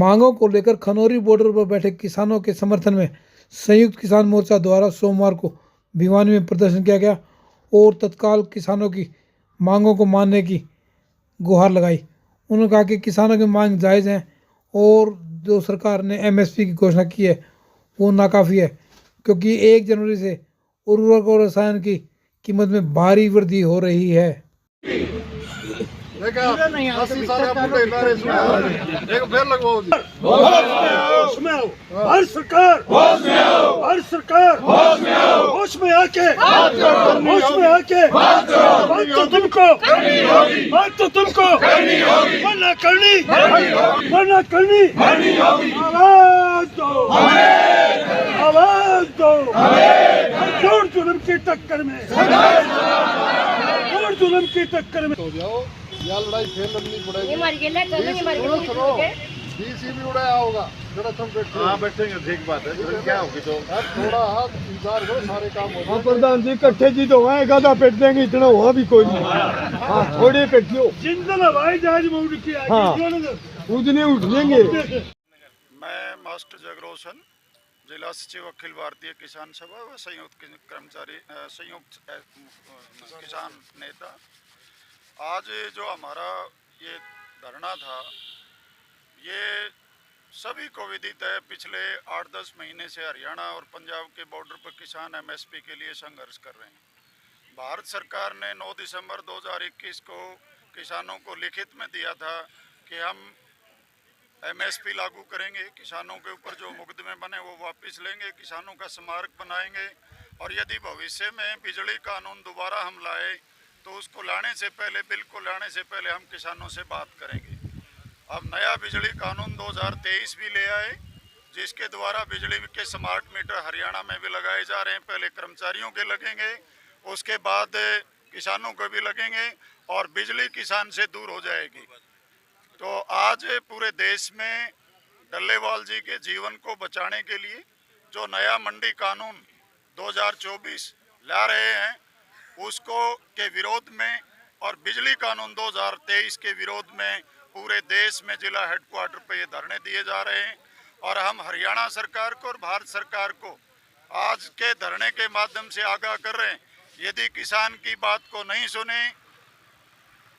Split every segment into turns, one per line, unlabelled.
मांगों को लेकर खनौरी बॉर्डर पर बैठे किसानों के समर्थन में संयुक्त किसान मोर्चा द्वारा सोमवार को भिवानी में प्रदर्शन किया गया और तत्काल किसानों की मांगों को मानने की गुहार लगाई। उन्होंने कहा कि किसानों की मांग जायज़ है और जो सरकार ने एमएसपी की घोषणा की है वो नाकाफ़ी है, क्योंकि 1 जनवरी से उर्वरक और रसायन की कीमत में भारी वृद्धि हो रही है।
हर सरकार होश में आके बात तो तुमको वरना करनी आवाज दो जोर जुल्म की टक्कर में हो जाओ। या लड़ाई फिर लड़नी पड़ेगी। डीसी भी उड़ाया होगा जरा तुम बैठे। हाँ बैठेंगे, ठीक बात है। क्या होगी तो थोड़ा इंतजार करो, सारे काम हो। प्रधान जी इकट्ठे जी तो वहाँ गादा पेट देंगे, इतना वहाँ भी कोई नहीं। हाँ थोड़े पेटियो जिंदन हवाई जहाज में उड़ के उठने उठ लेंगे।
मैं मास्टर जगरोशन, जिला सचिव अखिल भारतीय किसान सभा व संयुक्त किसान नेता। आज जो हमारा ये धरना था, ये सभी को विदित है। पिछले 8-10 महीने से हरियाणा और पंजाब के बॉर्डर पर किसान एमएसपी के लिए संघर्ष कर रहे हैं। भारत सरकार ने 9 दिसंबर 2021 को किसानों को लिखित में दिया था कि हम एमएसपी लागू करेंगे, किसानों के ऊपर जो मुकदमे बने वो वापस लेंगे, किसानों का स्मारक बनाएंगे और यदि भविष्य में बिजली कानून दोबारा हम लाए तो उसको लाने से पहले, बिल को लाने से पहले हम किसानों से बात करेंगे। अब नया बिजली कानून 2023 भी ले आए, जिसके द्वारा बिजली के स्मार्ट मीटर हरियाणा में भी लगाए जा रहे हैं। पहले कर्मचारियों के लगेंगे, उसके बाद किसानों को भी लगेंगे और बिजली किसान से दूर हो जाएगी। तो आज पूरे देश में डल्लेवाल जी के जीवन को बचाने के लिए जो नया मंडी कानून 2024 ला रहे हैं, उसको के विरोध में और बिजली कानून 2023 के विरोध में पूरे देश में जिला हेडक्वार्टर पे ये धरने दिए जा रहे हैं। और हम हरियाणा सरकार को और भारत सरकार को आज के धरने के माध्यम से आगाह कर रहे हैं, यदि किसान की बात को नहीं सुने,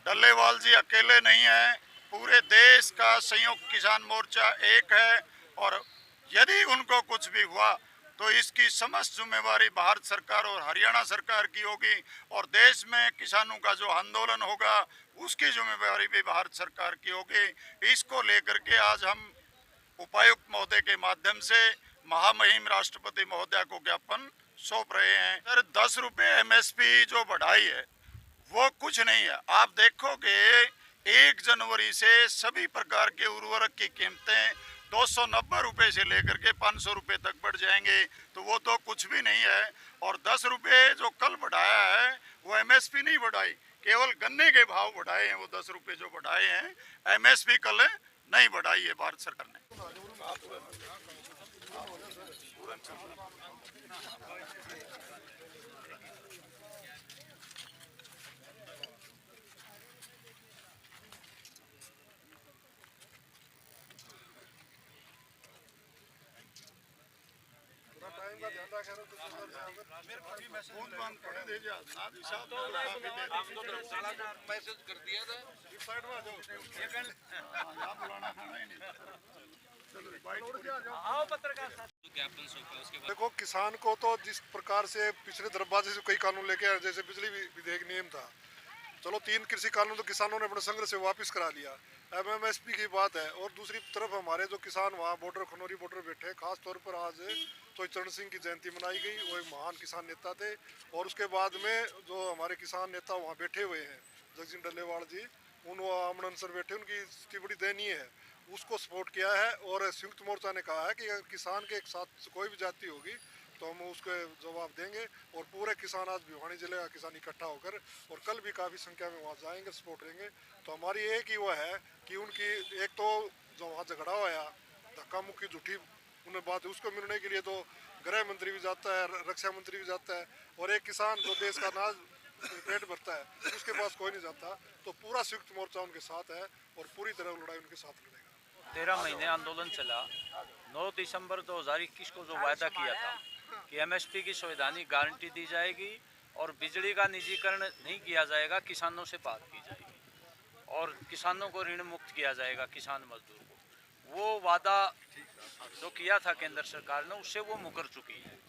डल्लेवाल जी अकेले नहीं हैं, पूरे देश का संयुक्त किसान मोर्चा एक है और यदि उनको कुछ भी हुआ तो इसकी समस्त जिम्मेवारी भारत सरकार और हरियाणा सरकार की होगी और देश में किसानों का जो आंदोलन होगा उसकी जिम्मेवारी भी भारत सरकार की होगी। इसको लेकर के आज हम उपायुक्त महोदय के माध्यम से महामहिम राष्ट्रपति महोदय को ज्ञापन सौंप रहे हैं। सर 10 रुपये एमएसपी जो बढ़ाई है वो कुछ नहीं है। आप देखोगे 1 जनवरी से सभी प्रकार के उर्वरक की कीमतें 290 रुपये से लेकर के 500 रुपये तक बढ़ जाएंगे, तो वो तो कुछ भी नहीं है। और 10 रुपये जो कल बढ़ाया है वो एमएसपी नहीं बढ़ाई, केवल गन्ने के भाव बढ़ाए हैं। वो 10 रुपये जो बढ़ाए हैं, एमएसपी कल नहीं बढ़ाई है भारत सरकार ने।
मैसेज कर दिया था साइड में देखो, किसान को तो जिस प्रकार से पिछले दरवाजे से कई कानून लेके आए, जैसे बिजली विधेयक नियम था, चलो 3 कृषि कानून तो किसानों ने अपने संघर्ष से वापस करा लिया। एमएसपी की बात है और दूसरी तरफ हमारे जो किसान वहाँ बॉर्डर खनौरी बॉर्डर बैठे, खास तौर पर आज तो चरण सिंह की जयंती मनाई गई। वो एक महान किसान नेता थे और उसके बाद में जो हमारे किसान नेता वहाँ बैठे हुए हैं, जगजीत डल्लेवाल जी, उन आमरण अनशन बैठे, उनकी स्थिति बड़ी दयनीय है, उसको सपोर्ट किया है। और संयुक्त मोर्चा ने कहा है कि अगर किसान के एक साथ कोई भी जाति होगी तो हम उसको जवाब देंगे। और पूरे किसान आज भिवानी जिले का किसान इकट्ठा होकर और कल भी काफ़ी संख्या में वहाँ जाएंगे, सपोर्ट देंगे। तो हमारी एक ही वो है कि उनकी एक तो जो वहाँ झगड़ा हुआ धक्का मुक्की झूठी उन्हें बात है, उसको मिलने के लिए तो गृह मंत्री भी जाता है, रक्षा मंत्री भी जाता है और एक किसान जो देश का अनाज पेट भरता है उसके पास कोई नहीं जाता। तो पूरा संयुक्त मोर्चा उनके साथ है और पूरी तरह लड़ाई उनके साथ लड़ेगा।
13 महीने आंदोलन चला। 9 दिसंबर 2021 को जो वायदा किया था कि एमएसपी की संवैधानिक गारंटी दी जाएगी और बिजली का निजीकरण नहीं किया जाएगा, किसानों से बात की जाएगी और किसानों को ऋण मुक्त किया जाएगा, किसान मजदूर को, वो वादा जो किया था केंद्र सरकार ने उससे वो मुकर चुकी है।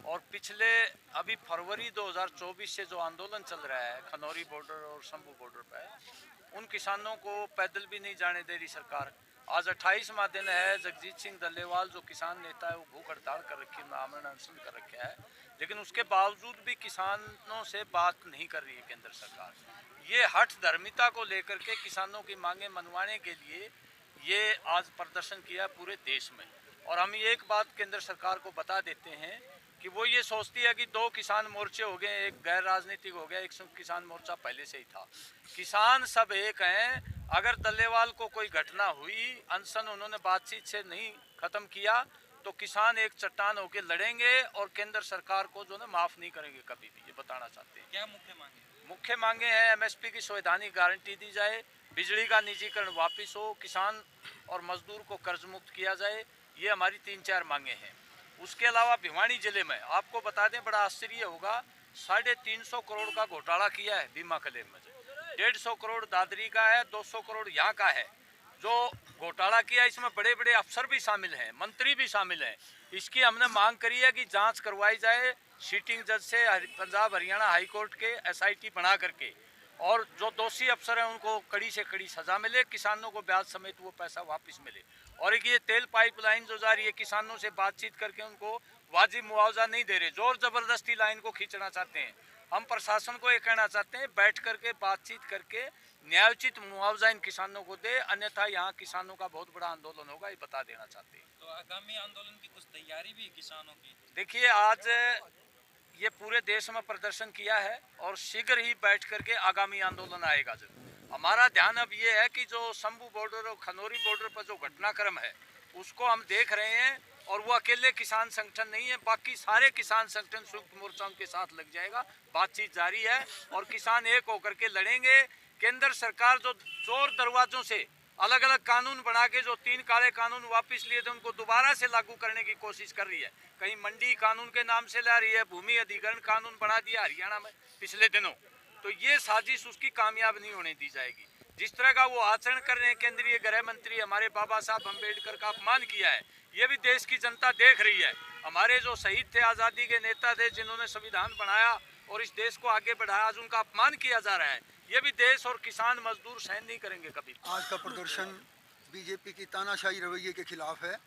और पिछले अभी फरवरी 2024 से जो आंदोलन चल रहा है खनौरी बॉर्डर और शंभू बॉर्डर पर, उन किसानों को पैदल भी नहीं जाने दे रही सरकार। आज 28वां दिन है। जगजीत सिंह डल्लेवाल जो किसान नेता है वो भूख हड़ताल कर रखी है, आमरण अनशन कर रखा है, लेकिन उसके बावजूद भी किसानों से बात नहीं कर रही है केंद्र सरकार। ये हठ धर्मिता को लेकर के किसानों की मांगे मनवाने के लिए ये आज प्रदर्शन किया पूरे देश में। और हम एक बात केंद्र सरकार को बता देते हैं कि वो ये सोचती है कि 2 किसान मोर्चे हो गए, एक गैर राजनीतिक हो गया, एक संयुक्त किसान मोर्चा पहले से ही था। किसान सब एक हैं। अगर डल्लेवाल को कोई घटना हुई, अनशन उन्होंने बातचीत से नहीं खत्म किया, तो किसान एक चट्टान होकर लड़ेंगे और केंद्र सरकार को जो ना माफ नहीं करेंगे कभी भी। ये बताना चाहते हैं।
क्या मुख्य मांगे?
मुख्य मांगे हैं एमएसपी की संवैधानिक गारंटी दी जाए, बिजली का निजीकरण वापस हो, किसान और मजदूर को कर्ज मुक्त किया जाए। ये हमारी 3-4 मांगे हैं। उसके अलावा भिवानी जिले में आपको बता दें, बड़ा आश्चर्य होगा, 350 करोड़ का घोटाला किया है बीमा क्लेम में। 150 करोड़ दादरी का है, 200 करोड़ यहाँ का है। जो घोटाला किया इसमें बड़े बड़े अफसर भी शामिल हैं, मंत्री भी शामिल हैं। इसकी हमने मांग करी है कि जांच करवाई जाए सिटिंग जज से, पंजाब हरियाणा हाई कोर्ट के एसआईटी बना करके, और जो दोषी अफसर हैं उनको कड़ी से कड़ी सजा मिले, किसानों को ब्याज समेत वो पैसा वापस मिले। और एक ये तेल पाइपलाइन जो जा रही है, किसानों से बातचीत करके उनको वाजिब मुआवजा नहीं दे रहे, जोर जबरदस्ती लाइन को खींचना चाहते हैं। हम प्रशासन को ये कहना चाहते हैं, बैठ करके बातचीत करके न्यायोचित मुआवजा इन किसानों को दे, अन्यथा यहाँ किसानों का बहुत बड़ा आंदोलन होगा, ये बता देना चाहते हैं।
तो आगामी आंदोलन की कुछ तैयारी भी है किसानों की?
देखिए, आज ये पूरे देश में प्रदर्शन किया है और शीघ्र ही बैठ करके आगामी आंदोलन आएगा। जब हमारा ध्यान अब ये है कि जो शंभू बॉर्डर और खनौरी बॉर्डर पर जो घटनाक्रम है उसको हम देख रहे हैं, और वो अकेले किसान संगठन नहीं है, बाकी सारे किसान संगठन संयुक्त मोर्चा उनके साथ लग जाएगा। बातचीत जारी है और किसान एक होकर के लड़ेंगे। केंद्र सरकार जो जोर दरवाजों से अलग अलग कानून बना के जो 3 काले कानून वापस लिए थे उनको दोबारा से लागू करने की कोशिश कर रही है। कहीं मंडी कानून के नाम से ला रही है, भूमि अधिग्रहण कानून बना दिया हरियाणा में पिछले दिनों। तो ये साजिश उसकी कामयाब नहीं होने दी जाएगी। जिस तरह का वो आचरण कर रहे हैं, केंद्रीय गृह मंत्री हमारे बाबा साहब अम्बेडकर का अपमान किया है, ये भी देश की जनता देख रही है। हमारे जो शहीद थे, आज़ादी के नेता थे, जिन्होंने संविधान बनाया और इस देश को आगे बढ़ाया, आज उनका अपमान किया जा रहा है। ये भी देश और किसान मजदूर सहन नहीं करेंगे कभी।
आज का प्रदर्शन बीजेपी की तानाशाही रवैये के खिलाफ है।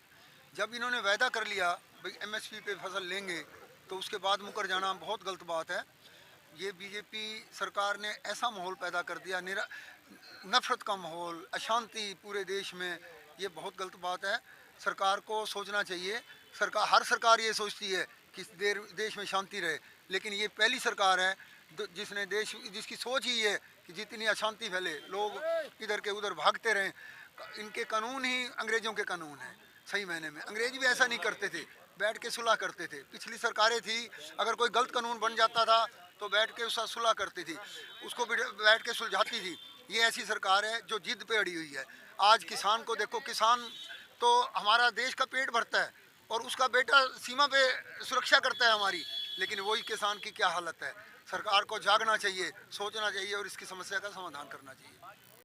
जब इन्होंने वायदा कर लिया भाई एमएसपी पे फसल लेंगे, तो उसके बाद मुकर जाना बहुत गलत बात है। ये बीजेपी सरकार ने ऐसा माहौल पैदा कर दिया, नफरत का माहौल, अशांति पूरे देश में, ये बहुत गलत बात है। सरकार को सोचना चाहिए। हर सरकार ये सोचती है कि देश में शांति रहे, लेकिन ये पहली सरकार है जिसकी सोच ही है कि जितनी अशांति फैले, लोग इधर के उधर भागते रहें। इनके कानून ही अंग्रेज़ों के कानून हैं। सही मायने में अंग्रेज भी ऐसा नहीं करते थे, बैठ के सुलह करते थे। पिछली सरकारें थी, अगर कोई गलत कानून बन जाता था तो बैठ के उसका सुलह करती थी, उसको बैठ के सुलझाती थी। ये ऐसी सरकार है जो जिद पे अड़ी हुई है। आज किसान को देखो, किसान तो हमारा देश का पेट भरता है और उसका बेटा सीमा पे सुरक्षा करता है हमारी, लेकिन वही किसान की क्या हालत है। सरकार को जागना चाहिए, सोचना चाहिए और इसकी समस्या का समाधान करना चाहिए।